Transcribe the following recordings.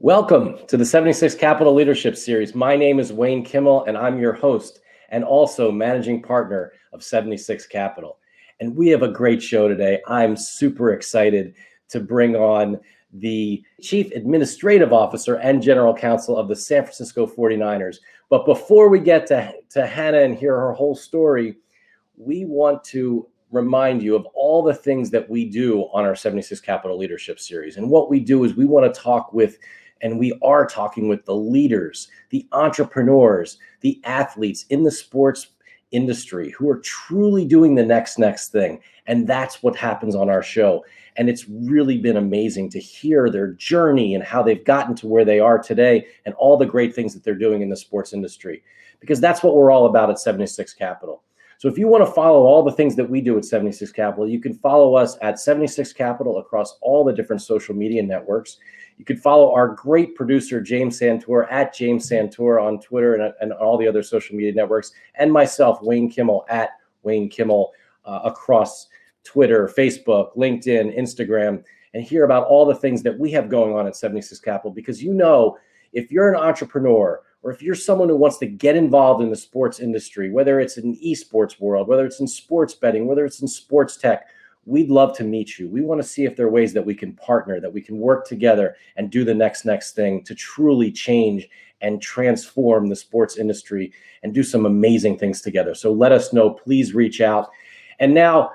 Welcome to the 76 Capital Leadership Series. My name is Wayne Kimmel, and I'm your host and also managing partner of 76 Capital. And we have a great show today. I'm super excited to bring on the Chief Administrative Officer and General Counsel of the San Francisco 49ers. But before we get to Hannah and hear her whole story, we want to remind you of all the things that we do on our 76 Capital Leadership Series. And what we do is we want to talk with, and we are talking with, the leaders, the entrepreneurs, the athletes in the sports industry who are truly doing the next thing. And that's what happens on our show. And it's really been amazing to hear their journey and how they've gotten to where they are today and all the great things that they're doing in the sports industry, because that's what we're all about at 76 Capital. So if you want to follow all the things that we do at 76 Capital, you can follow us at 76 Capital across all the different social media networks. You could follow our great producer, James Santor, at James Santor on Twitter and all the other social media networks, and myself, Wayne Kimmel, at Wayne Kimmel, across Twitter, Facebook, LinkedIn, Instagram, and hear about all the things that we have going on at 76 Capital. Because if you're an entrepreneur, or if you're someone who wants to get involved in the sports industry, whether it's in esports world, whether it's in sports betting, whether it's in sports tech, we'd love to meet you. We want to see if there are ways that we can partner, that we can work together and do the next thing to truly change and transform the sports industry and do some amazing things together. So let us know. Please reach out. And now,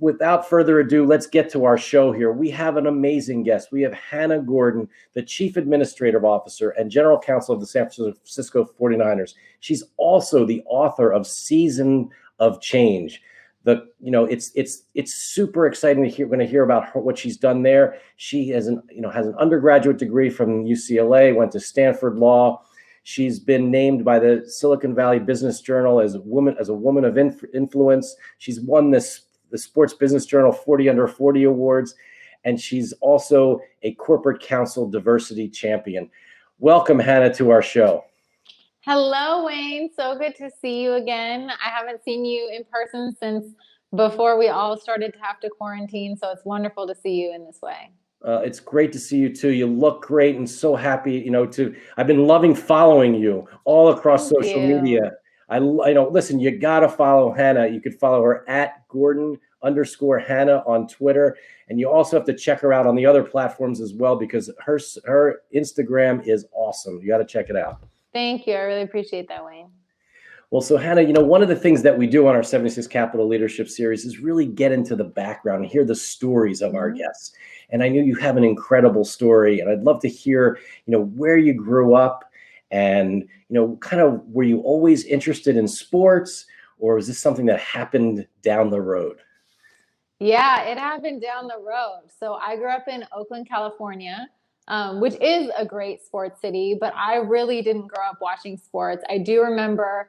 without further ado, let's get to our show here. We have an amazing guest. We have Hannah Gordon, the Chief Administrative Officer and General Counsel of the San Francisco 49ers. She's also the author of Season of Change. It's super exciting to hear. We're going to hear about what she's done there. She has an undergraduate degree from UCLA, went to Stanford Law. She's been named by the Silicon Valley Business Journal as a woman of influence. She's won the Sports Business Journal 40 Under 40 awards, and she's also a corporate counsel diversity champion. Welcome, Hannah, to our show. Hello, Wayne. So good to see you again. I haven't seen you in person since before we all started to have to quarantine, so it's wonderful to see you in this way. It's great to see you too. You look great and so happy, I've been loving following you all across social media. Listen, you got to follow Hannah. You could follow her at Gordon_Hannah on Twitter. And you also have to check her out on the other platforms as well, because her Instagram is awesome. You got to check it out. Thank you. I really appreciate that, Wayne. Well, so Hannah, one of the things that we do on our 76 Capital Leadership Series is really get into the background and hear the stories of our guests. And I know you have an incredible story, and I'd love to hear, where you grew up and, kind of, were you always interested in sports, or was this something that happened down the road? Yeah, it happened down the road. So I grew up in Oakland, California, which is a great sports city, but I really didn't grow up watching sports. I do remember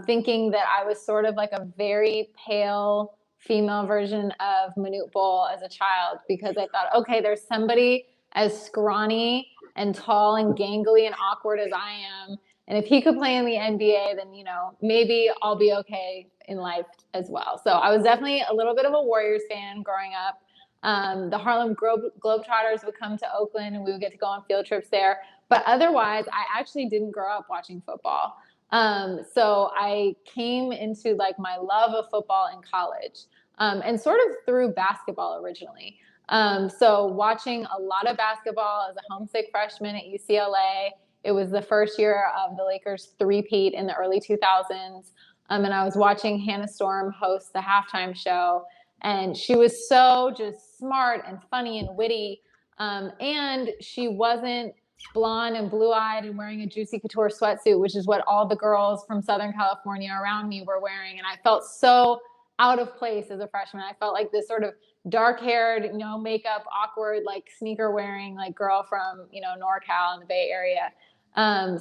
thinking that I was sort of like a very pale female version of Manute Bol as a child, because I thought, okay, there's somebody as scrawny and tall and gangly and awkward as I am. And if he could play in the NBA, then, maybe I'll be okay in life as well. So I was definitely a little bit of a Warriors fan growing up. The Harlem Globetrotters would come to Oakland and we would get to go on field trips there. But otherwise, I actually didn't grow up watching football. So I came into my love of football in college, and sort of through basketball originally. So watching a lot of basketball as a homesick freshman at UCLA. It was the first year of the Lakers three-peat in the early 2000s. And I was watching Hannah Storm host the halftime show. And she was so just smart and funny and witty. And she wasn't blonde and blue-eyed and wearing a Juicy Couture sweatsuit, which is what all the girls from Southern California around me were wearing. And I felt so out of place as a freshman. I felt like this sort of dark-haired, makeup, awkward, sneaker-wearing, girl from, NorCal in the Bay Area.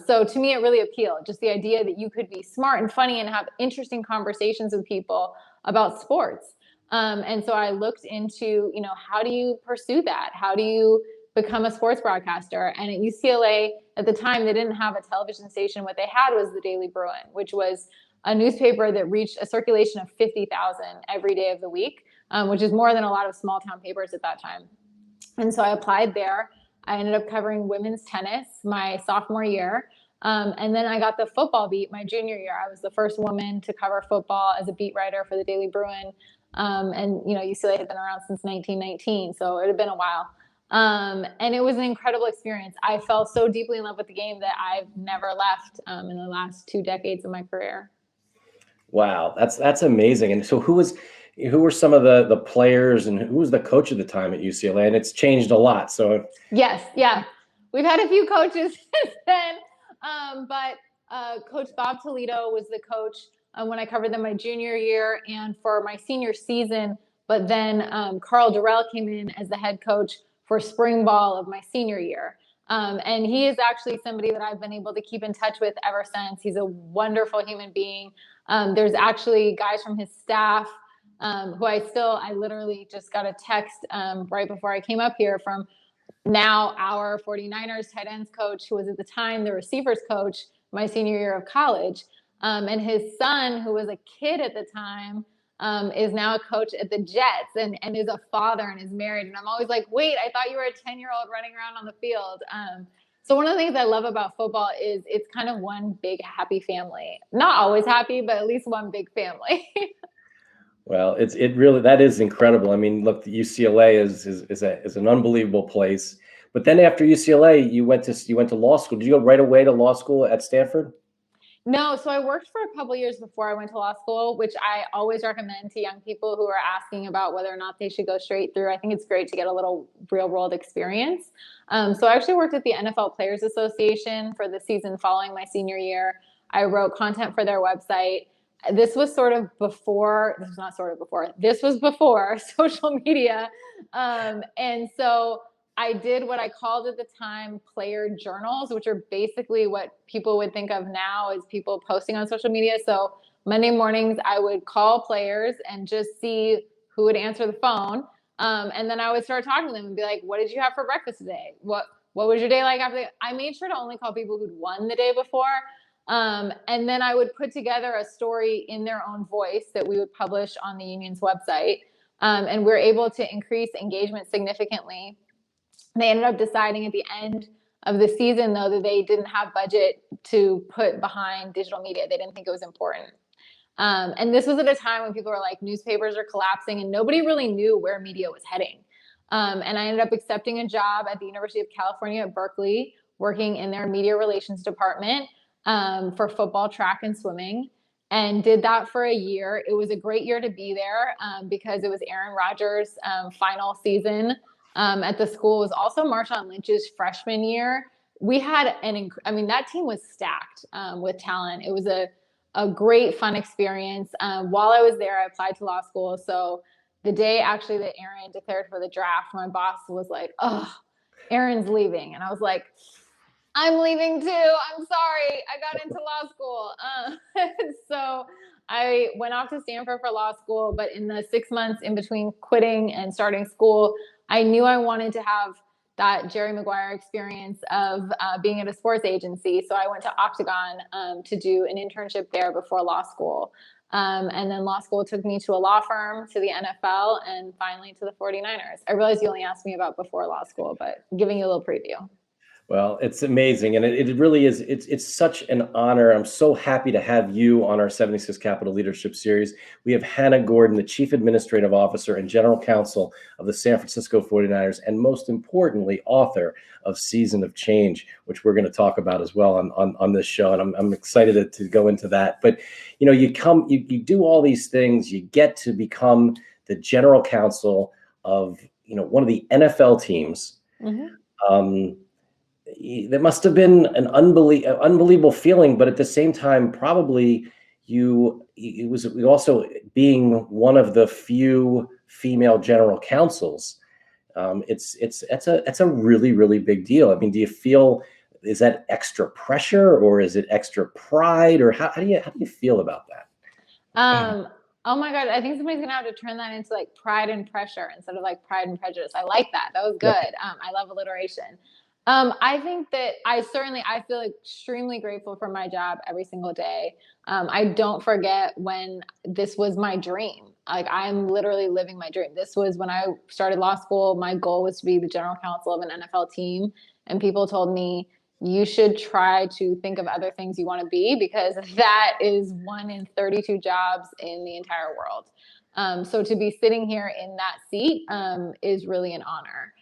So to me, it really appealed. Just the idea that you could be smart and funny and have interesting conversations with people about sports. And so I looked into, how do you pursue that? How do you become a sports broadcaster? And at UCLA at the time, they didn't have a television station. What they had was the Daily Bruin, which was a newspaper that reached a circulation of 50,000 every day of the week, which is more than a lot of small town papers at that time. And so I applied there. I ended up covering women's tennis my sophomore year. And then I got the football beat my junior year. I was the first woman to cover football as a beat writer for the Daily Bruin. And, UCLA had been around since 1919, so it had been a while. And it was an incredible experience. I fell so deeply in love with the game that I've never left in the last 2 decades of my career. Wow, that's amazing. And so who were some of the players, and who was the coach at the time at UCLA? And it's changed a lot. So Yes, yeah. We've had a few coaches since then. But Coach Bob Toledo was the coach when I covered them my junior year and for my senior season. But then Carl Durrell came in as the head coach for spring ball of my senior year. And he is actually somebody that I've been able to keep in touch with ever since. He's a wonderful human being. There's actually guys from his staff who I literally just got a text right before I came up here from now our 49ers tight ends coach, who was at the time the receivers coach my senior year of college. And his son, who was a kid at the time, is now a coach at the Jets and is a father and is married. And I'm always like, wait, I thought you were a 10-year-old running around on the field. So one of the things I love about football is it's kind of one big happy family. Not always happy, but at least one big family. well, it really, that is incredible. I mean, look, the UCLA is an unbelievable place. But then after UCLA, you went to law school. Did you go right away to law school at Stanford? No, so I worked for a couple years before I went to law school, which I always recommend to young people who are asking about whether or not they should go straight through. I think it's great to get a little real world experience. So I actually worked at the NFL Players Association for the season following my senior year. I wrote content for their website. This was before social media. And so I did what I called at the time player journals, which are basically what people would think of now as people posting on social media. So Monday mornings, I would call players and just see who would answer the phone. And then I would start talking to them and be like, what did you have for breakfast today? What was your day like after? I made sure to only call people who'd won the day before. And then I would put together a story in their own voice that we would publish on the union's website. And we're able to increase engagement significantly. They ended up deciding at the end of the season, though, that they didn't have budget to put behind digital media. They didn't think it was important. And this was at a time when people were like, newspapers are collapsing and nobody really knew where media was heading. And I ended up accepting a job at the University of California at Berkeley, working in their media relations department for football, track, and swimming, and did that for a year. It was a great year to be there because it was Aaron Rodgers' final season at the school. It was also Marshawn Lynch's freshman year. We had that team was stacked with talent. It was a great, fun experience. While I was there, I applied to law school. So the day actually that Aaron declared for the draft, my boss was like, oh, Aaron's leaving. And I was like, I'm leaving too. I'm sorry. I got into law school. So I went off to Stanford for law school, but in the 6 months in between quitting and starting school, I knew I wanted to have that Jerry Maguire experience of being at a sports agency. So I went to Octagon to do an internship there before law school. And then law school took me to a law firm, to the NFL, and finally to the 49ers. I realize you only asked me about before law school, but giving you a little preview. Well, it's amazing. And it really is. It's such an honor. I'm so happy to have you on our 76 Capital Leadership Series. We have Hannah Gordon, the Chief Administrative Officer and General Counsel of the San Francisco 49ers, and most importantly, author of Season of Change, which we're going to talk about as well on this show. And I'm excited to go into that. But, you do all these things. You get to become the General Counsel of, one of the NFL teams. Mm-hmm. That must have been an unbelievable feeling, but at the same time, probably it was also being one of the few female general counsels. It's a really, really big deal. I mean, do you feel, is that extra pressure or is it extra pride, or how do you feel about that? Oh my God, I think somebody's gonna have to turn that into like pride and pressure instead of like Pride and Prejudice. I like that. That was good. I love alliteration. I think that I feel extremely grateful for my job every single day. I don't forget when this was my dream. Like I'm literally living my dream. This was when I started law school. My goal was to be the general counsel of an NFL team. And people told me, you should try to think of other things you want to be because that is one in 32 jobs in the entire world. So to be sitting here in that seat is really an honor.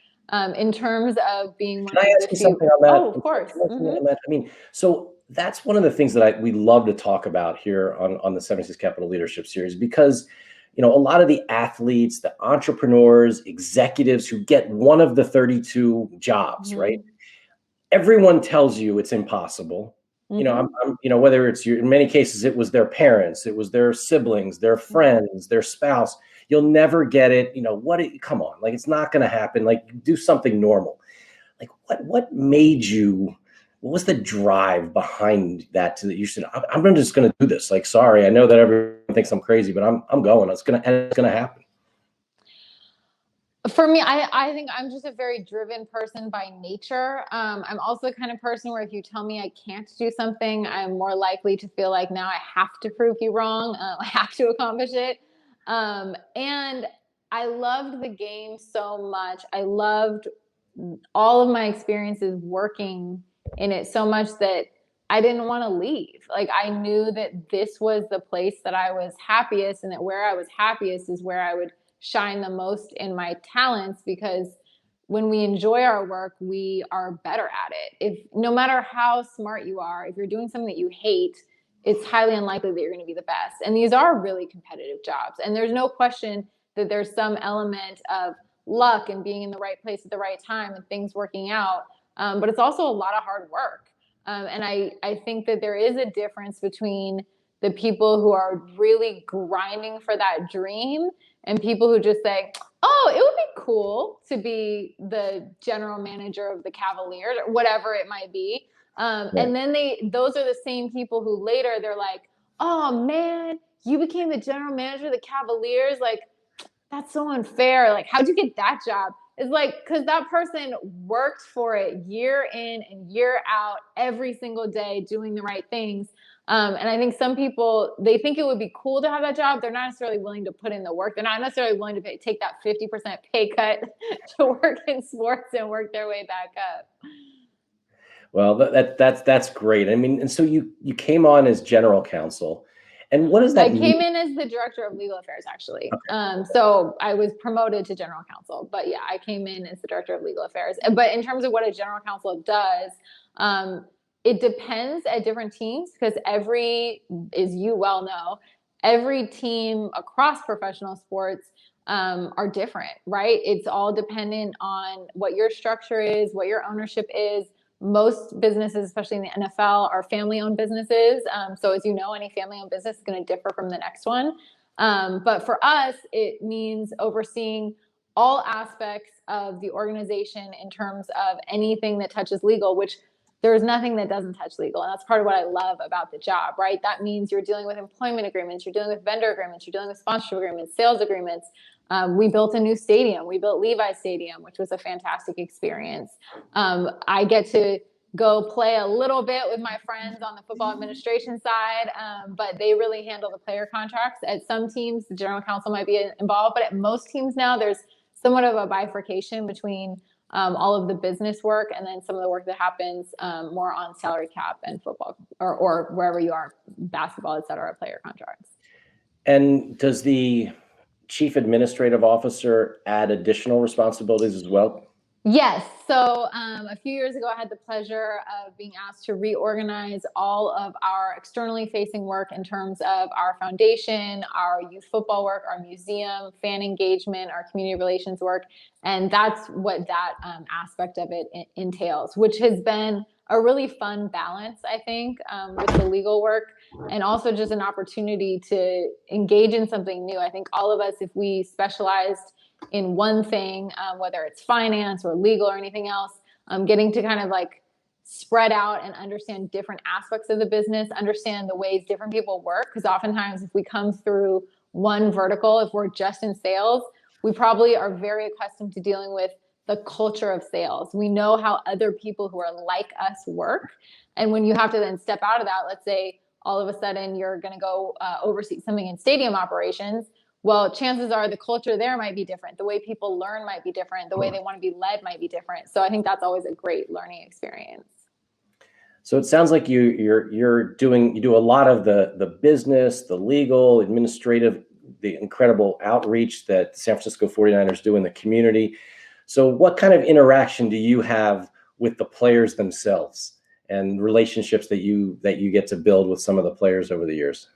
In terms of being one Can I of the ask you few. something on that? Oh, of course. Mm-hmm. I mean, so that's one of the things that we love to talk about here on the 76 Capital Leadership Series, because a lot of the athletes, the entrepreneurs, executives who get one of the 32 jobs, Mm-hmm. right? Everyone tells you it's impossible. Mm-hmm. Whether it's in many cases, it was their parents, it was their siblings, their friends, their spouse. You'll never get it. Come on, like, it's not going to happen. Like, do something normal. Like, what made you, what was the drive behind that that you said, I'm just going to do this? Like, sorry, I know that everyone thinks I'm crazy, but I'm going. It's going to happen. For me, I think I'm just a very driven person by nature. I'm also the kind of person where if you tell me I can't do something, I'm more likely to feel like now I have to prove you wrong. I have to accomplish it. And I loved the game so much. I loved all of my experiences working in it so much that I didn't want to leave. Like I knew that this was the place that I was happiest, and that where I was happiest is where I would shine the most in my talents, because when we enjoy our work, we are better at it. If no matter how smart you are, if you're doing something that you hate, it's highly unlikely that you're going to be the best. And these are really competitive jobs. And there's no question that there's some element of luck and being in the right place at the right time and things working out. But it's also a lot of hard work. And I think that there is a difference between the people who are really grinding for that dream and people who just say, oh, it would be cool to be the general manager of the Cavaliers or whatever it might be. And then those are the same people who later they're like, oh man, you became the general manager of the Cavaliers. Like, that's so unfair. Like, how'd you get that job? It's like, because that person worked for it year in and year out, every single day, doing the right things. And I think some people, they think it would be cool to have that job. They're not necessarily willing to put in the work. They're not necessarily willing to take that 50% pay cut to work in sports and work their way back up. Well, that's great. I mean, and so you came on as general counsel, and what does that I mean? came in as the director of legal affairs, actually. Okay. So I was promoted to general counsel, but yeah, I came in as the director of legal affairs. But in terms of what a general counsel does, it depends at different teams, because as you well know, every team across professional sports are different, right? It's all dependent on what your structure is, what your ownership is. Most businesses, especially in the NFL, are family-owned businesses. So as you know, any family-owned business is going to differ from the next one. But for us, it means overseeing all aspects of the organization in terms of anything that touches legal, which there's nothing that doesn't touch legal. And that's part of what I love about the job, right? That means you're dealing with employment agreements, you're dealing with vendor agreements, you're dealing with sponsorship agreements, sales agreements. We built a new stadium. We built Levi Stadium, which was a fantastic experience. I get to go play a little bit with my friends on the football administration side, but they really handle the player contracts. At some teams, the general counsel might be involved, but at most teams now, there's somewhat of a bifurcation between all of the business work and then some of the work that happens more on salary cap and football or wherever you are, basketball, et cetera, player contracts. And does the chief administrative officer add additional responsibilities as well? Yes. So a few years ago, I had the pleasure of being asked to reorganize all of our externally facing work in terms of our foundation, our youth football work, our museum, fan engagement, our community relations work. And that's what that aspect of it entails, which has been a really fun balance, I think, with the legal work, and also just an opportunity to engage in something new. I think all of us, if we specialized in one thing, whether it's finance or legal or anything else, getting to kind of like spread out and understand different aspects of the business, understand the ways different people work. Because oftentimes if we come through one vertical, if we're just in sales, we probably are very accustomed to dealing with the culture of sales. We know how other people who are like us work. And when you have to then step out of that, let's say all of a sudden you're going to go oversee something in stadium operations. Well, chances are the culture there might be different. The way people learn might be different. The way they want to be led might be different. So I think that's always a great learning experience. So it sounds like you do a lot of the business, the legal, administrative, the incredible outreach that San Francisco 49ers do in the community. So what kind of interaction do you have with the players themselves and relationships that you get to build with some of the players over the years?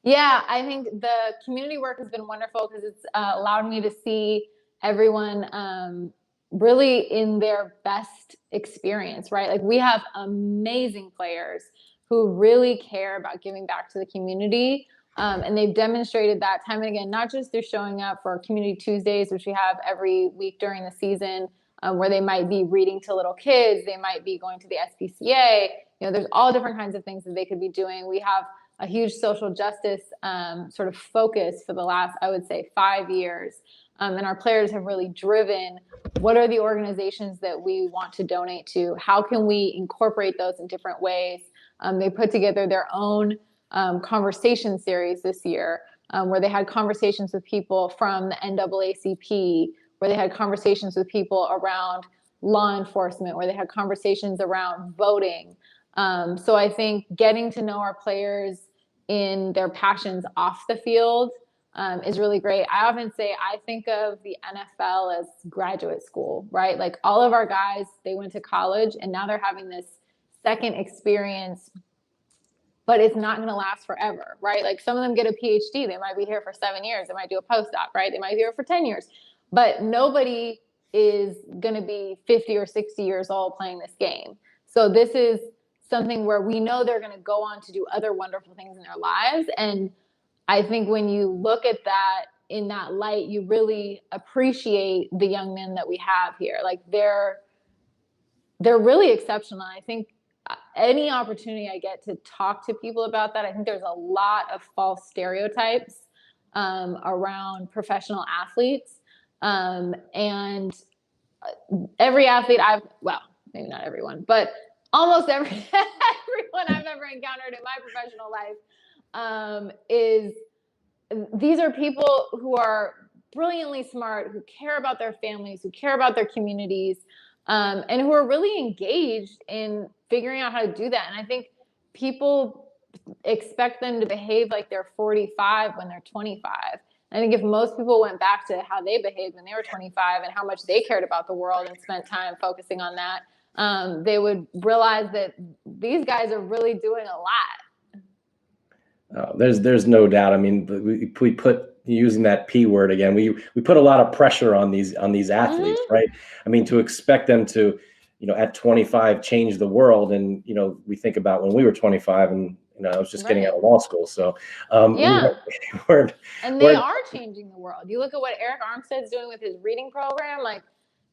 Yeah, I think the community work has been wonderful because it's allowed me to see everyone really in their best experience, right? Like we have amazing players who really care about giving back to the community. And they've demonstrated that time and again, not just through showing up for Community Tuesdays, which we have every week during the season, where they might be reading to little kids, they might be going to the SPCA. There's all different kinds of things that they could be doing. We have a huge social justice sort of focus for the last, I would say, 5 years. And our players have really driven what are the organizations that we want to donate to? How can we incorporate those in different ways? They put together their own conversation series this year where they had conversations with people from the NAACP, where they had conversations with people around law enforcement, where they had conversations around voting. So I think getting to know our players in their passions off the field is really great. I often say I think of the NFL as graduate school, right? Like all of our guys, they went to college and now they're having this second experience, but it's not going to last forever, right? Like some of them get a PhD. They might be here for 7 years. They might do a postdoc, right? They might be here for 10 years, but nobody is going to be 50 or 60 years old playing this game. So this is something where we know they're going to go on to do other wonderful things in their lives. And I think when you look at that in that light, you really appreciate the young men that we have here. Like they're really exceptional. I think any opportunity I get to talk to people about that, I think there's a lot of false stereotypes around professional athletes. And every athlete well, maybe not everyone, but almost everyone I've ever encountered in my professional life these are people who are brilliantly smart, who care about their families, who care about their communities, and who are really engaged in figuring out how to do that. And I think people expect them to behave like they're 45 when they're 25. I think if most people went back to how they behaved when they were 25 and how much they cared about the world and spent time focusing on that, they would realize that these guys are really doing a lot. There's no doubt. I mean, we put, using that P word again, we put a lot of pressure on these athletes, Mm-hmm. right? I mean, to expect them to, at 25 change the world, and we think about when we were 25, and I was just getting out of law school, so yeah, and they we're, are changing the world. You look at what Eric Armstead's doing with his reading program, like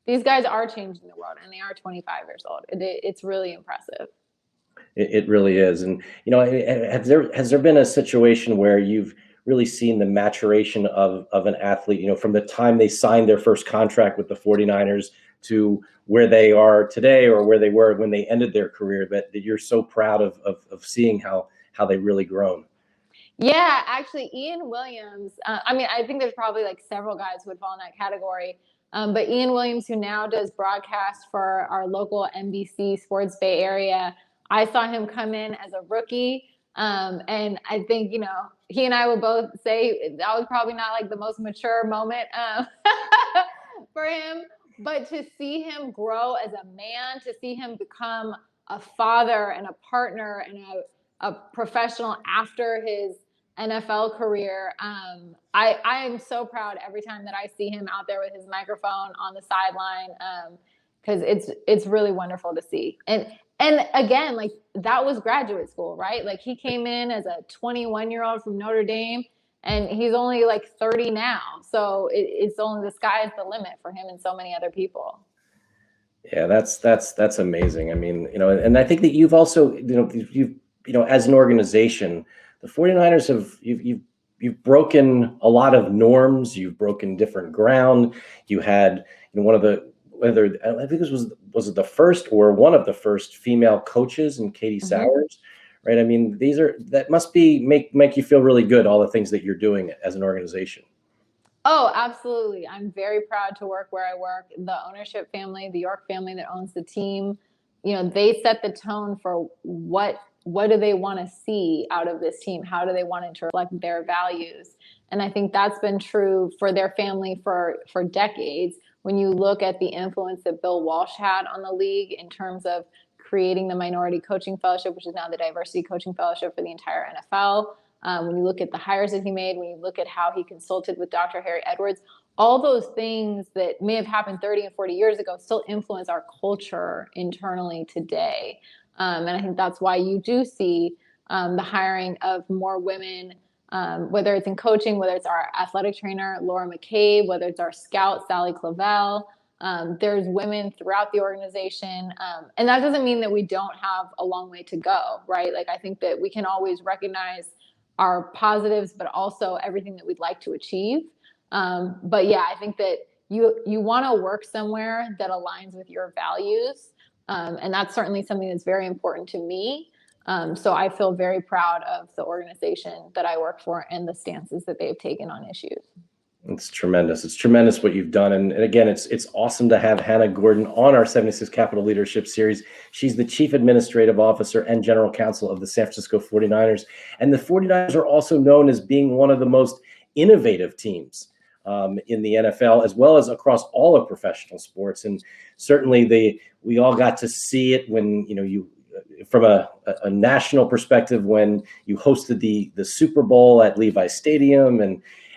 these guys are changing the world, and they are 25 years old. It's really impressive. It really is. And, has there been a situation where you've really seen the maturation of an athlete, from the time they signed their first contract with the 49ers to where they are today, or where they were when they ended their career, that you're so proud of seeing how they've really grown? Yeah, actually, Ian Williams. I think there's probably like several guys who would fall in that category. But Ian Williams, who now does broadcast for our local NBC Sports Bay Area, I saw him come in as a rookie. And I think, he and I would both say that was probably not like the most mature moment for him. But to see him grow as a man, to see him become a father and a partner and a professional after his NFL career, I am so proud every time that I see him out there with his microphone on the sideline, because it's really wonderful to see. And again, like that was graduate school, right? Like he came in as a 21-year-old from Notre Dame, and he's only like 30 now. So it's only, the sky is the limit for him and so many other people. Yeah, that's amazing. I mean, and I think that you've also, as an organization, the 49ers you've broken a lot of norms. You've broken different ground. You had, one of the whether I think this was it the first or one of the first female coaches in Katie Sowers, right? I mean, that must be make you feel really good, all the things that you're doing as an organization. Oh, absolutely. I'm very proud to work where I work. The ownership family, the York family that owns the team, they set the tone for what do they want to see out of this team? How do they want it to reflect their values? And I think that's been true for their family for decades. When you look at the influence that Bill Walsh had on the league in terms of creating the Minority Coaching Fellowship, which is now the Diversity Coaching Fellowship for the entire NFL, when you look at the hires that he made, when you look at how he consulted with Dr. Harry Edwards, all those things that may have happened 30 and 40 years ago still influence our culture internally today. And I think that's why you do see the hiring of more women, whether it's in coaching, whether it's our athletic trainer, Laura McCabe, whether it's our scout, Sally Clavel. There's women throughout the organization. And that doesn't mean that we don't have a long way to go, right? Like, I think that we can always recognize our positives, but also everything that we'd like to achieve. But yeah, I think that you want to work somewhere that aligns with your values. And that's certainly something that's very important to me. So I feel very proud of the organization that I work for and the stances that they've taken on issues. It's tremendous. It's tremendous what you've done. And again, it's awesome to have Hannah Gordon on our 76 Capital Leadership Series. She's the Chief Administrative Officer and General Counsel of the San Francisco 49ers. And the 49ers are also known as being one of the most innovative teams in the NFL, as well as across all of professional sports. And certainly we all got to see it when, you from a national perspective, when you hosted the Super Bowl at Levi Stadium,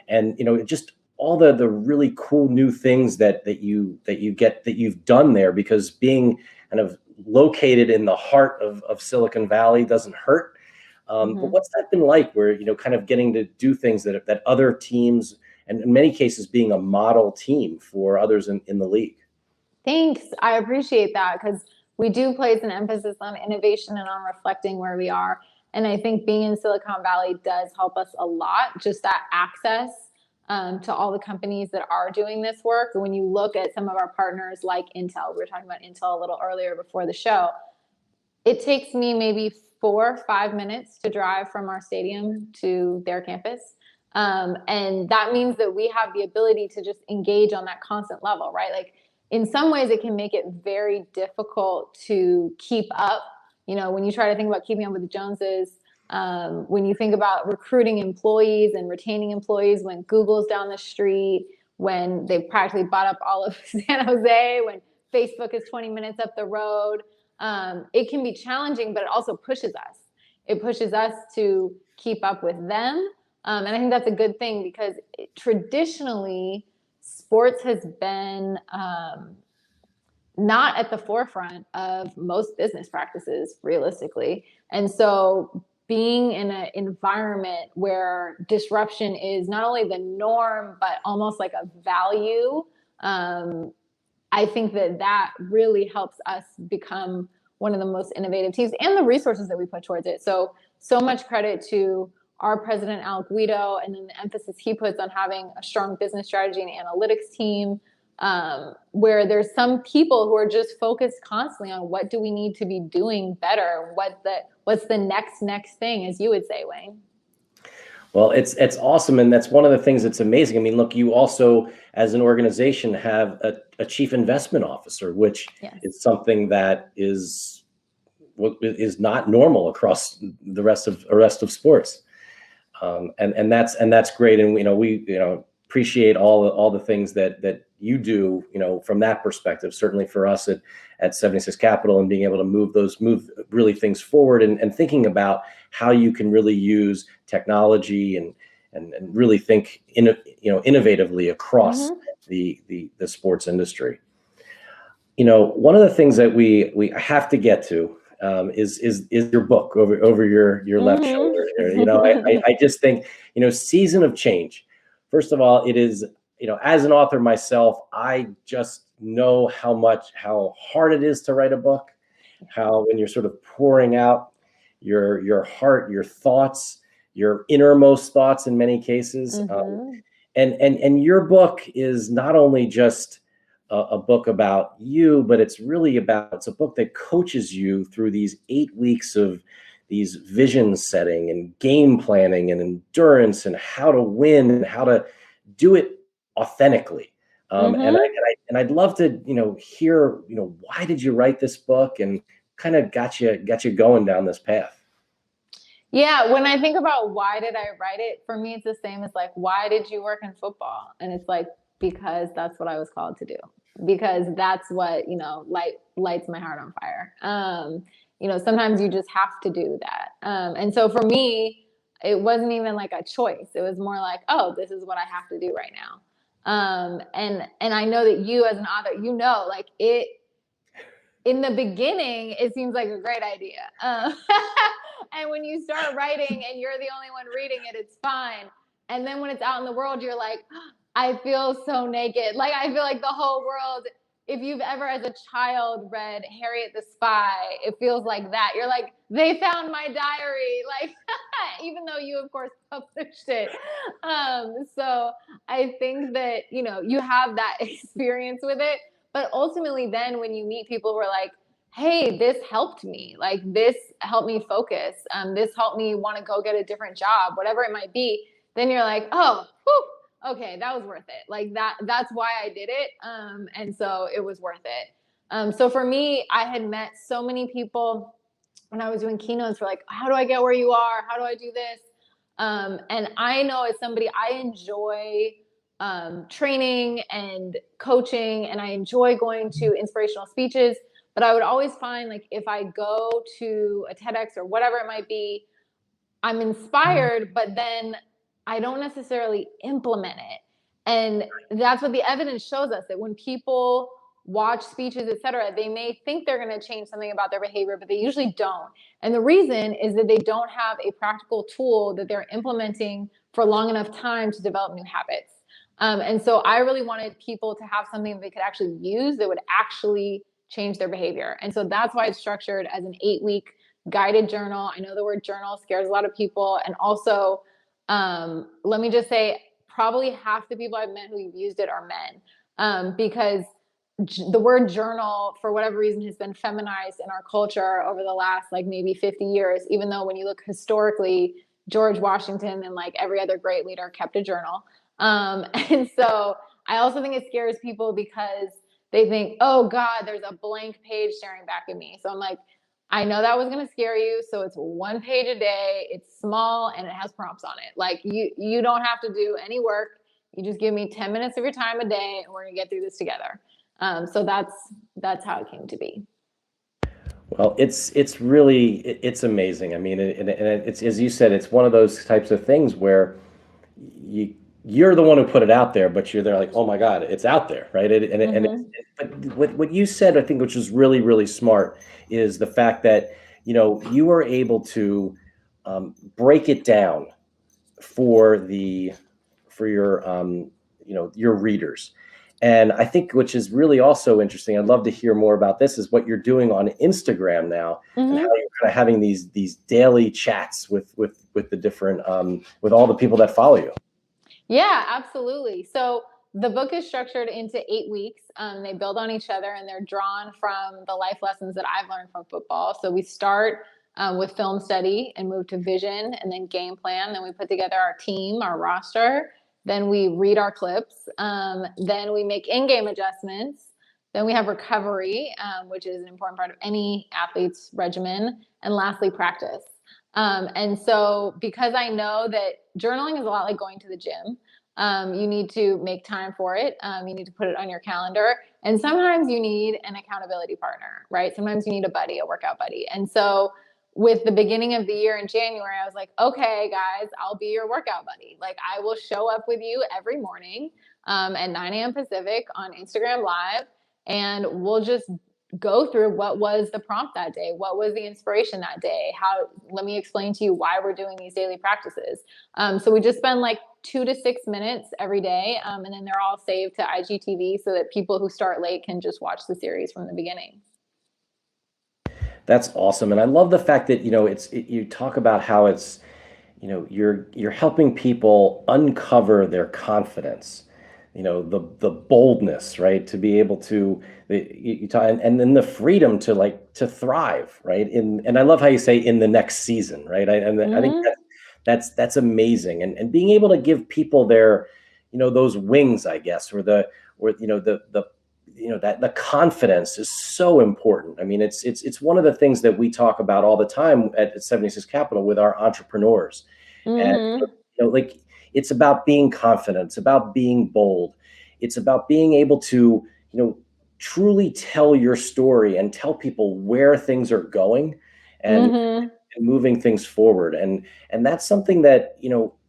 and just all the really cool new things that you've done there, because being kind of located in the heart of Silicon Valley doesn't hurt. But what's that been like, where kind of getting to do things that other teams, and in many cases being a model team for others in the league? Thanks. I appreciate that, because we do place an emphasis on innovation and on reflecting where we are. And I think being in Silicon Valley does help us a lot, just that access to all the companies that are doing this work. When you look at some of our partners like Intel, we were talking about Intel a little earlier before the show, it takes me maybe 4 or 5 minutes to drive from our stadium to their campus. And that means that we have the ability to just engage on that constant level, right? Like, in some ways it can make it very difficult to keep up. When you try to think about keeping up with the Joneses, when you think about recruiting employees and retaining employees, when Google's down the street, when they've practically bought up all of San Jose, when Facebook is 20 minutes up the road, it can be challenging, but it also pushes us. It pushes us to keep up with them. And I think that's a good thing, because traditionally sports has been not at the forefront of most business practices, realistically. And so being in an environment where disruption is not only the norm, but almost like a value, I think that really helps us become one of the most innovative teams, and the resources that we put towards it. So much credit to our president, Al Guido, and then the emphasis he puts on having a strong business strategy and analytics team, where there's some people who are just focused constantly on what do we need to be doing better, what's the next thing, as you would say, Wayne. Well, it's awesome, and that's one of the things that's amazing. I mean, look, you also, as an organization, have a chief investment officer, which is something that is not normal across the rest of sports, and that's great. And we appreciate all the things that you do, from that perspective. Certainly for us at 76 Capital, and being able to move really things forward, and thinking about how you can really use technology and really think innovatively across the sports industry. One of the things that we have to get to is your book over your left shoulder here. I just think, Season of Change. First of all, it is, as an author myself, I just know how hard it is to write a book, how when you're sort of pouring out your heart, your thoughts, your innermost thoughts in many cases. And your book is not only just a book about you, but it's a book that coaches you through these 8 weeks of these vision setting and game planning and endurance and how to win and how to do it authentically. And I'd love to, hear, why did you write this book and kind of got you going down this path? Yeah, when I think about why did I write it, for me, it's the same as like, why did you work in football? And it's like, because that's what I was called to do. Because that's what, lights my heart on fire. Sometimes you just have to do that. And so for me, it wasn't even like a choice. It was more like, oh, this is what I have to do right now. And I know that you as an author, like it, in the beginning, it seems like a great idea. And when you start writing and you're the only one reading it, it's fine. And then when it's out in the world, you're like, I feel so naked. Like, I feel like the whole world, if you've ever as a child read Harriet the Spy, it feels like that. You're like, they found my diary. Like, even though you, of course, published it. So I think that, you have that experience with it. But ultimately, then when you meet people who are like, hey, this helped me, like this helped me focus, this helped me want to go get a different job, whatever it might be, then you're like, oh, whew, okay, that was worth it. Like that's why I did it. And so it was worth it. So for me, I had met so many people when I was doing keynotes for like, how do I get where you are? How do I do this? And I know as somebody, I enjoy training and coaching, and I enjoy going to inspirational speeches. But I would always find, like, if I go to a TEDx or whatever it might be, I'm inspired, but then I don't necessarily implement it. And that's what the evidence shows us, that when people watch speeches, et cetera, they may think they're going to change something about their behavior, but they usually don't. And the reason is that they don't have a practical tool that they're implementing for long enough time to develop new habits. And so I really wanted people to have something that they could actually use that would actually change their behavior. And so that's why it's structured as an 8-week guided journal. I know the word journal scares a lot of people. And also, let me just say, probably half the people I've met who've used it are men, because the word journal, for whatever reason, has been feminized in our culture over the last like maybe 50 years, even though when you look historically, George Washington and like every other great leader kept a journal. And so I also think it scares people because they think, oh God, there's a blank page staring back at me. So I'm like, I know that was going to scare you. So it's 1 page a day. It's small and it has prompts on it. Like you don't have to do any work. You just give me 10 minutes of your time a day and we're going to get through this together. So that's how it came to be. Well, it's really amazing. I mean, and it's, as you said, it's one of those types of things where you're the one who put it out there, but you're there like, oh my God, it's out there, right? But what you said, I think, which was really, really smart, is the fact that you were able to break it down for your readers. And I think, which is really also interesting, I'd love to hear more about this, is what you're doing on Instagram now, and how you're kind of having these daily chats with the different with all the people that follow you. Yeah, absolutely. So the book is structured into 8 weeks. They build on each other and they're drawn from the life lessons that I've learned from football. So we start with film study and move to vision and then game plan. Then we put together our team, our roster. Then we read our clips. Then we make in-game adjustments. Then we have recovery, which is an important part of any athlete's regimen. And lastly, practice. And so because I know that journaling is a lot like going to the gym, you need to make time for it. You need to put it on your calendar. And sometimes you need an accountability partner, right? Sometimes you need a buddy, a workout buddy. And so with the beginning of the year in January, I was like, okay, guys, I'll be your workout buddy. Like, I will show up with you every morning at 9 a.m. Pacific on Instagram Live, and we'll just go through what was the prompt that day, what was the inspiration that day, let me explain to you why we're doing these daily practices. So we just spend like 2 to 6 minutes every day, and then they're all saved to IGTV so that people who start late can just watch the series from the beginning. That's awesome. And I love the fact that, you talk about how it's, you're helping people uncover their confidence. the boldness, right? To be able to, you talk, and then the freedom to to thrive, right? And I love how you say in the next season, right? I think Mm-hmm. that's amazing. And being able to give people their, those wings, I guess, or that the confidence is so important. I mean, it's one of the things that we talk about all the time at 76 Capital with our entrepreneurs. And Mm-hmm. like it's about being confident, it's about being bold, it's about being able to, truly tell your story and tell people where things are going, and Mm-hmm. moving things forward. And that's something that,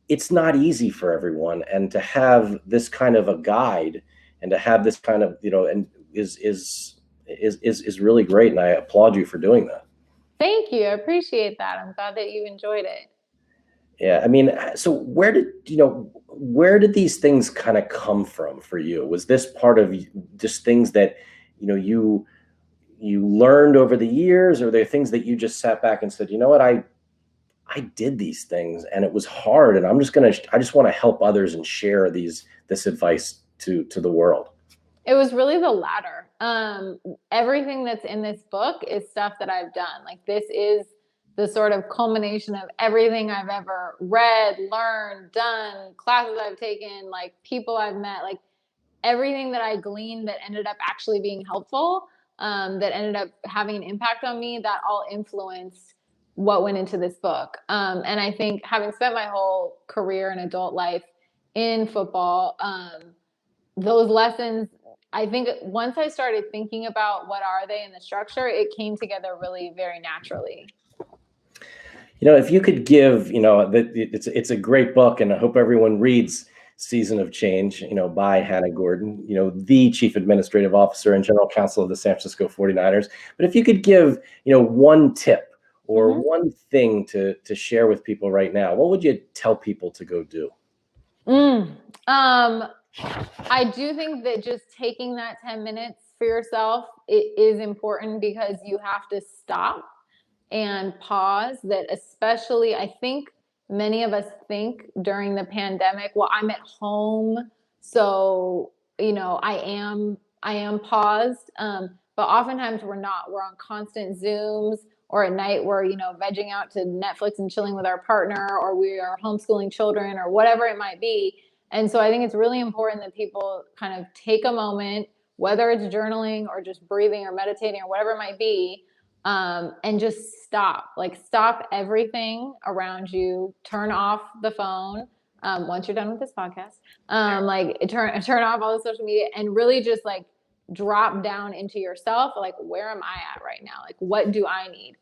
it's not easy for everyone. And to have this kind of a guide, and to have this kind of, and is really great. And I applaud you for doing that. Thank you. I appreciate that. I'm glad that you enjoyed it. Yeah, I mean, so where did these things kind of come from for you? Was this part of just things that, you learned over the years, or are there things that you just sat back and said, you know what, I did these things and it was hard, and I just want to help others and share this advice to the world? It was really the latter. Everything that's in this book is stuff that I've done. Like, this is the sort of culmination of everything I've ever read, learned, done, classes I've taken, like people I've met, like everything that I gleaned that ended up actually being helpful, that ended up having an impact on me, that all influenced what went into this book. And I think, having spent my whole career and adult life in football, those lessons, I think once I started thinking about what are they in the structure, it came together really very naturally. If you could give, it's a great book, and I hope everyone reads Season of Change, by Hannah Gordon, the Chief Administrative Officer and General Counsel of the San Francisco 49ers. But if you could give, one tip or Mm-hmm. one thing to share with people right now, what would you tell people to go do? I do think that just taking that 10 minutes for yourself, it is important, because you have to stop and pause. That, especially, I think many of us think during the pandemic, well, I'm at home, so I am paused. But oftentimes we're not. We're on constant Zooms, or at night we're vegging out to Netflix and chilling with our partner, or we are homeschooling children, or whatever it might be. And so I think it's really important that people kind of take a moment, whether it's journaling or just breathing or meditating or whatever it might be, and just stop. Like, stop everything around you. Turn off the phone, once you're done with this podcast. Like, turn off all the social media, and really just like drop down into yourself. Like, where am I at right now? Like, what do I need?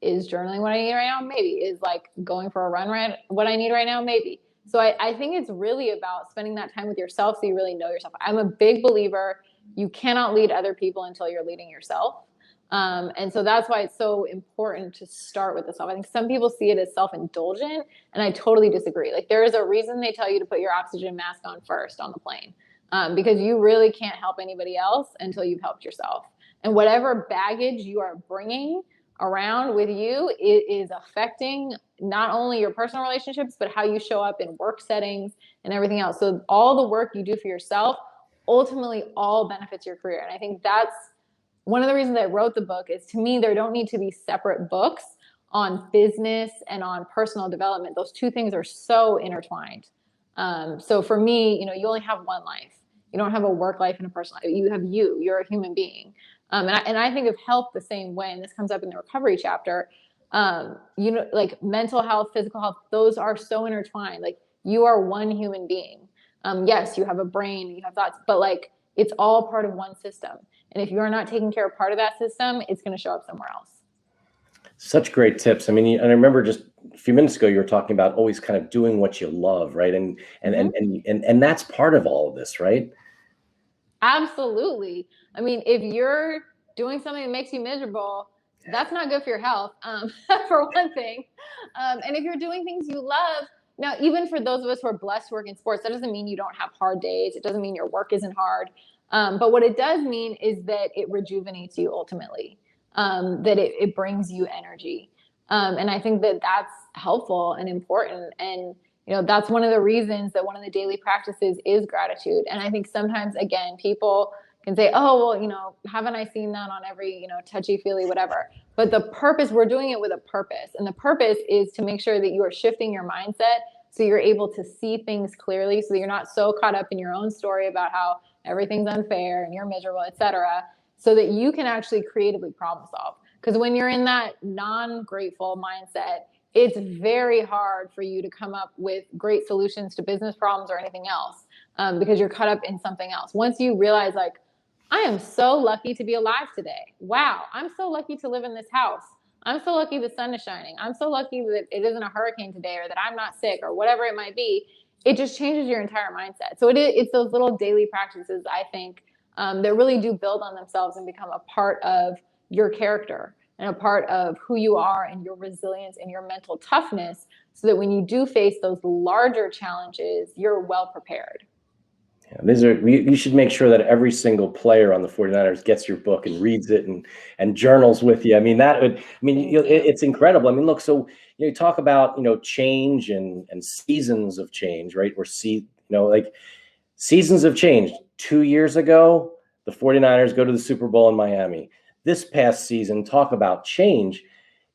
Is journaling what I need right now? Maybe. Is like going for a run what I need right now? Maybe. So I think it's really about spending that time with yourself, so you really know yourself. I'm a big believer, you cannot lead other people until you're leading yourself. And so that's why it's so important to start with the self. I think some people see it as self-indulgent, and I totally disagree. Like, there is a reason they tell you to put your oxygen mask on first on the plane, because you really can't help anybody else until you've helped yourself. And whatever baggage you are bringing around with you, it is affecting not only your personal relationships, but how you show up in work settings and everything else. So all the work you do for yourself ultimately all benefits your career. And I think that's one of the reasons I wrote the book. Is, to me, there don't need to be separate books on business and on personal development. Those two things are so intertwined. So for me, you only have one life. You don't have a work life and a personal life. You have you. You're a human being. And I think of health the same way, and this comes up in the recovery chapter. Like mental health, physical health, those are so intertwined. Like, you are one human being. Yes, you have a brain, you have thoughts, but like, it's all part of one system. And if you're not taking care of part of that system, it's going to show up somewhere else. Such great tips. I mean, and I remember just a few minutes ago you were talking about always kind of doing what you love, right? Mm-hmm. And that's part of all of this, right? Absolutely. I mean, if you're doing something that makes you miserable, that's not good for your health, for one thing. And if you're doing things you love, now, even for those of us who are blessed to work in sports, that doesn't mean you don't have hard days. It doesn't mean your work isn't hard. But what it does mean is that it rejuvenates you ultimately, that it brings you energy. And I think that that's helpful and important. And that's one of the reasons that one of the daily practices is gratitude. And I think sometimes, again, people can say, oh, well, haven't I seen that on every, touchy feely, whatever. But the purpose, we're doing it with a purpose. And the purpose is to make sure that you are shifting your mindset so you're able to see things clearly, so that you're not so caught up in your own story about how everything's unfair and you're miserable, et cetera, so that you can actually creatively problem solve. Because when you're in that non-grateful mindset, it's very hard for you to come up with great solutions to business problems or anything else, because you're caught up in something else. Once you realize, like, I am so lucky to be alive today. Wow, I'm so lucky to live in this house. I'm so lucky the sun is shining. I'm so lucky that it isn't a hurricane today, or that I'm not sick, or whatever it might be. It just changes your entire mindset. So it's those little daily practices, I think, that really do build on themselves and become a part of your character and a part of who you are and your resilience and your mental toughness, so that when you do face those larger challenges, you're well prepared. Yeah, you should make sure that every single player on the 49ers gets your book and reads it and journals with you. I mean, it's incredible. I mean, look, so you talk about change and seasons of change, right? Like seasons of change. 2 years ago, the 49ers go to the Super Bowl in Miami. This past season, talk about change.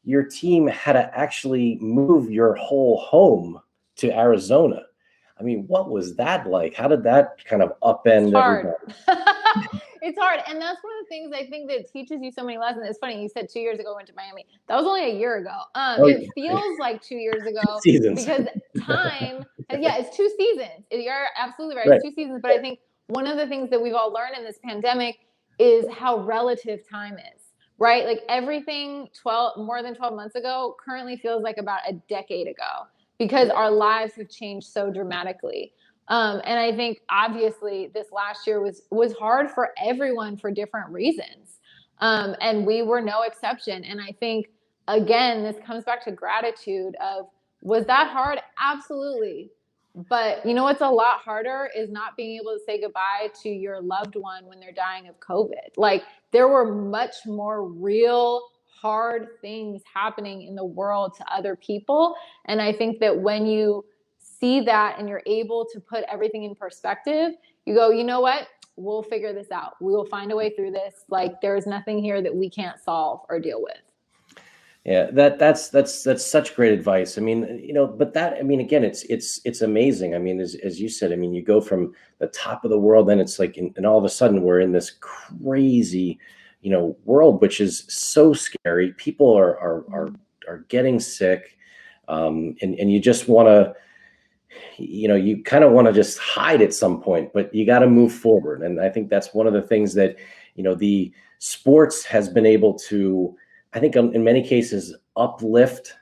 Your team had to actually move your whole home to Arizona. I mean, what was that like? How did that kind of upend everybody? It's hard. And that's one of the things I think that teaches you so many lessons. It's funny, you said 2 years ago I went to Miami. That was only a year ago. It feels like 2 years ago because time, it's 2 seasons. You're absolutely right. It's 2 seasons. But I think one of the things that we've all learned in this pandemic is how relative time is, right? Like everything more than 12 months ago currently feels like about a decade ago, because our lives have changed so dramatically. And I think obviously this last year was hard for everyone for different reasons. And we were no exception. And I think, again, this comes back to gratitude of, was that hard? Absolutely. But what's a lot harder is not being able to say goodbye to your loved one when they're dying of COVID. Like, there were much more real hard things happening in the world to other people. And I think that when you see that and you're able to put everything in perspective, you go, you know what? We'll figure this out. We will find a way through this. Like, there's nothing here that we can't solve or deal with. Yeah, that's such great advice. I mean, again, it's amazing. I mean, as you said, I mean, you go from the top of the world, then it's like, and all of a sudden we're in this crazy, world, which is so scary. People are getting sick, and you just want to, you kind of want to just hide at some point, but you got to move forward. And I think that's one of the things that, the sports has been able to, I think, in many cases, uplift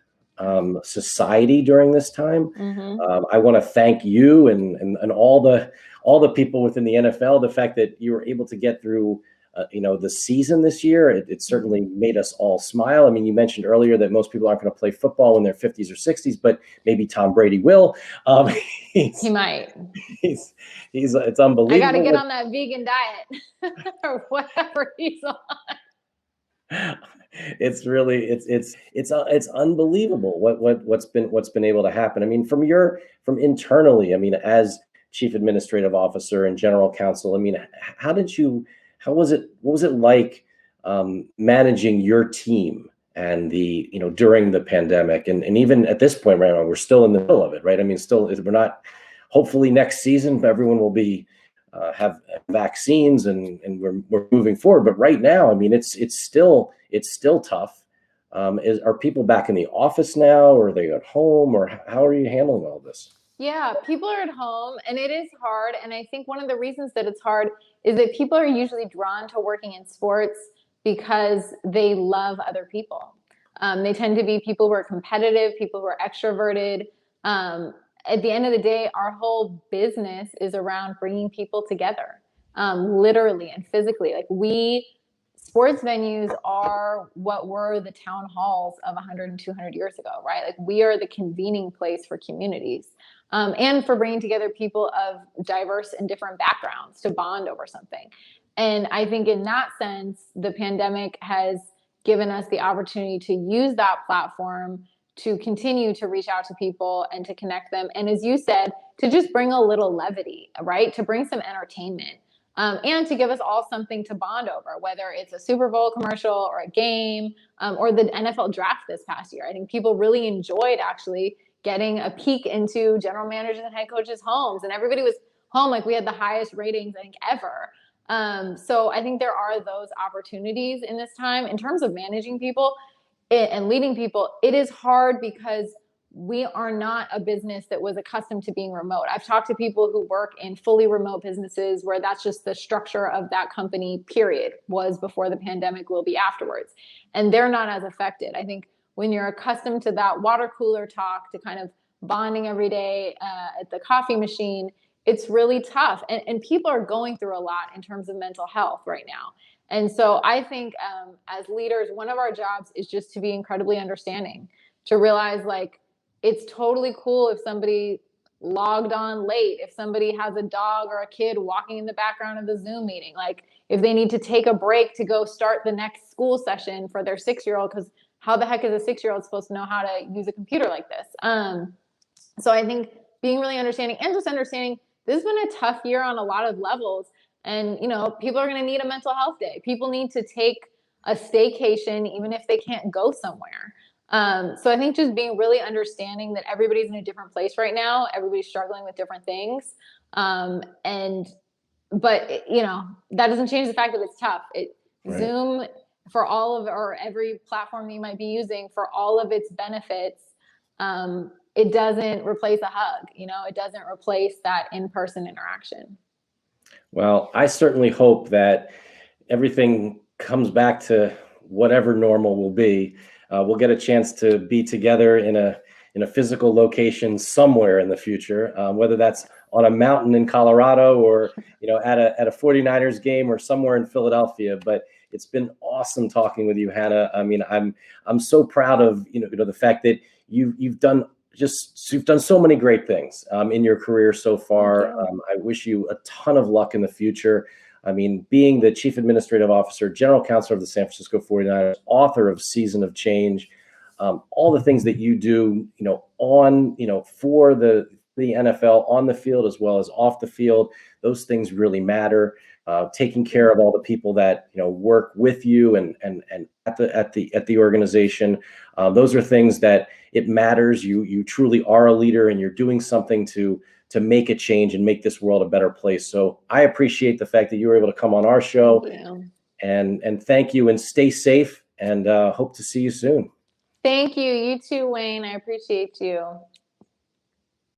society during this time. Mm-hmm. I want to thank you and all the people within the NFL. The fact that you were able to get through, the season this year, it certainly made us all smile. I mean, you mentioned earlier that most people aren't going to play football in their 50s or 60s, but maybe Tom Brady will. He might. It's unbelievable. I got to get on that vegan diet or whatever he's on. It's really it's unbelievable what's been able to happen. I mean, from internally, I mean, as chief administrative officer and general counsel, I mean, what was it like managing your team and during the pandemic, and even at this point right now, we're still in the middle of it, right? I mean, we're not, hopefully next season everyone will be have vaccines and we're moving forward. But right now, I mean, it's still tough. Are people back in the office now, or are they at home, or how are you handling all this? Yeah, people are at home and it is hard. And I think one of the reasons that it's hard is that people are usually drawn to working in sports because they love other people. They tend to be people who are competitive, people who are extroverted. At the end of the day, our whole business is around bringing people together, literally and physically. Like, sports venues are what were the town halls of 100 and 200 years ago, right? Like, we are the convening place for communities, and for bringing together people of diverse and different backgrounds to bond over something. And I think in that sense, the pandemic has given us the opportunity to use that platform to continue to reach out to people and to connect them. And as you said, to just bring a little levity, right? To bring some entertainment. And to give us all something to bond over, whether it's a Super Bowl commercial or a game, or the NFL draft this past year. I think people really enjoyed actually getting a peek into general managers and head coaches' homes, and everybody was home. Like, we had the highest ratings, I think, ever. So I think there are those opportunities in this time. In terms of managing people and leading people, it is hard because we are not a business that was accustomed to being remote. I've talked to people who work in fully remote businesses where that's just the structure of that company, period, was before the pandemic, will be afterwards. And they're not as affected. I think when you're accustomed to that water cooler talk, to kind of bonding every day at the coffee machine, it's really tough. And people are going through a lot in terms of mental health right now. And so I think as leaders, one of our jobs is just to be incredibly understanding, to realize, like, it's totally cool if somebody logged on late, if somebody has a dog or a kid walking in the background of the Zoom meeting, like if they need to take a break to go start the next school session for their 6-year-old, because how the heck is a 6-year-old supposed to know how to use a computer like this? So I think being really understanding, and just understanding this has been a tough year on a lot of levels. And, people are going to need a mental health day. People need to take a staycation, even if they can't go somewhere. So I think just being really understanding that everybody's in a different place right now. Everybody's struggling with different things. But that doesn't change the fact that it's tough. Right. Zoom, for all of, or every platform that you might be using, for all of its benefits, it doesn't replace a hug. It doesn't replace that in-person interaction. Well, I certainly hope that everything comes back to whatever normal will be. We'll get a chance to be together in a physical location somewhere in the future, whether that's on a mountain in Colorado or at a 49ers game or somewhere in Philadelphia. But it's been awesome talking with you, Hannah. I mean, I'm so proud of the fact that you've done so many great things in your career so far. I wish you a ton of luck in the future. I mean, being the Chief Administrative Officer, General Counsel of the San Francisco 49ers, author of Season of Change, all the things that you do, for the NFL on the field as well as off the field, those things really matter. Taking care of all the people that work with you and at the organization, those are things that it matters. You truly are a leader, and you're doing something to make a change and make this world a better place. So I appreciate the fact that you were able to come on our show. And thank you, and stay safe, and hope to see you soon. Thank you. You too, Wayne. I appreciate you.